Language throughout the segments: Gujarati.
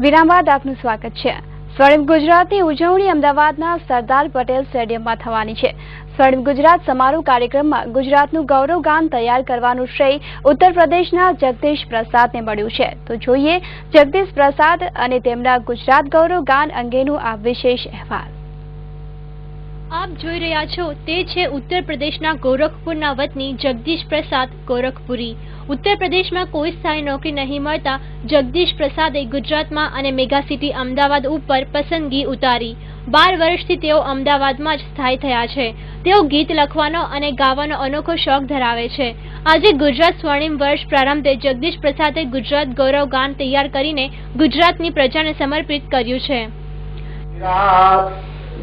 વિરામ બાદ આપનું સ્વાગત છે। સ્વર્ણિમ ગુજરાતની ઉજવણી અમદાવાદના સરદાર પટેલ સ્ટેડિયમમાં થવાની છે। સ્વર્ણિમ ગુજરાત સમારોહ કાર્યક્રમમાં ગુજરાતનું ગૌરવગાન તૈયાર કરવાનું શ્રેય ઉત્તર પ્રદેશના જગદીશ પ્રસાદને મળ્યું છે। તો જોઈએ જગદીશ પ્રસાદ અને તેમના ગુજરાત ગૌરવગાન અંગેનું આ વિશેષ અહેવાલ। आप જોઈ રહ્યા છો તે છે ઉત્તર પ્રદેશના ગોરખપુરના વતની જગદીશ પ્રસાદ ગોરખપુરી। ઉત્તર પ્રદેશમાં કોઈ સ્થાયી નોકરી નહીં મળતા જગદીશ પ્રસાદે ગુજરાતમાં અને મેગા સિટી અમદાવાદ ઉપર પસંદગી ઉતારી। 12 વર્ષથી તેઓ અમદાવાદમાં જ સ્થાયી થયા છે। તેઓ ગીત લખવાનો અને ગાવાનો અનોખો શોખ ધરાવે છે। આજે ગુજરાત સ્વર્ણિમ વર્ષ પ્રારંભે જગદીશ પ્રસાદે ગુજરાત ગૌરવગાન તૈયાર કરીને ગુજરાતની પ્રજાને સમર્પિત કર્યું છે।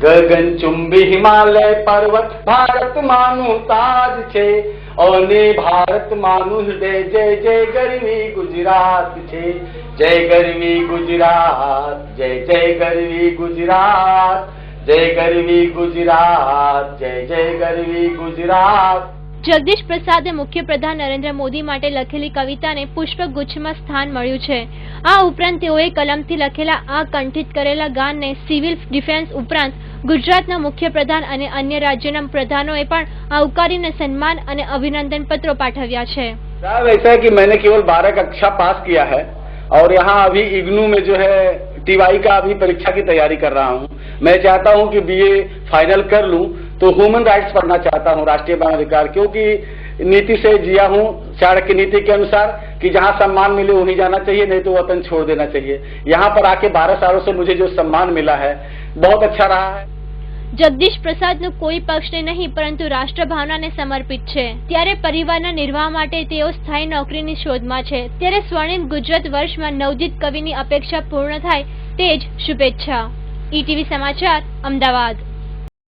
गगनचुंबी हिमालय पर्वत भारत मानु ताज छे ओने भारत मानु हृदय जय जय गरवी गुजरात छे जय गरवी गुजरात जय जय गरवी गुजरात जय गरवी गुजरात जय जय गरवी गुजरात। જગદીશ પ્રસાદે મુખ્યપ્રધાન નરેન્દ્ર મોદી માટે લખેલી કવિતાને પુષ્પગુચ્છમાં સ્થાન મળ્યું છે। આ ઉપરાંત તેઓએ કલમથી લખેલા આ કંઠિત કરેલા ગાનને સિવિલ ડિફેન્સ ઉપરાંત ગુજરાતના મુખ્યપ્રધાન અને અન્ય રાજ્યોના પ્રધાનોએ પણ આવકારીને સન્માન અને અભિનંદન પત્રો પાઠવ્યા છે। साहब ऐसा है कि मैंने केवल 12 कक्षा पास किया है और यहाँ अभी इग्नू में जो है टीवाई का अभी परीक्षा की तैयारी कर रहा हूँ। मैं चाहता हूँ कि बीए फाइनल कर लूँ तो ह्यूमन राइट्स पढ़ना चाहता हूँ, राष्ट्रीय मानवाधिकार, क्योंकि नीति से जिया हूँ चाणक्य नीति के अनुसार कि जहाँ सम्मान मिले वहीं जाना चाहिए, नहीं तो वतन छोड़ देना चाहिए। यहाँ पर आके 12 सालों से मुझे जो सम्मान मिला है बहुत अच्छा रहा है। જગદીશ પ્રસાદનું કોઈ પક્ષને નહીં પરંતુ રાષ્ટ્રભાવનાને સમર્પિત છે। ત્યારે પરિવારના નિર્વાહ માટે તેઓ સ્થાયી નોકરીની શોધમાં છે। ત્યારે સ્વર્ણિમ ગુજરાત વર્ષમાં નવજીત કવિની અપેક્ષા પૂર્ણ થાય તે જ શુભેચ્છા। ઈટીવી સમાચાર, અમદાવાદ।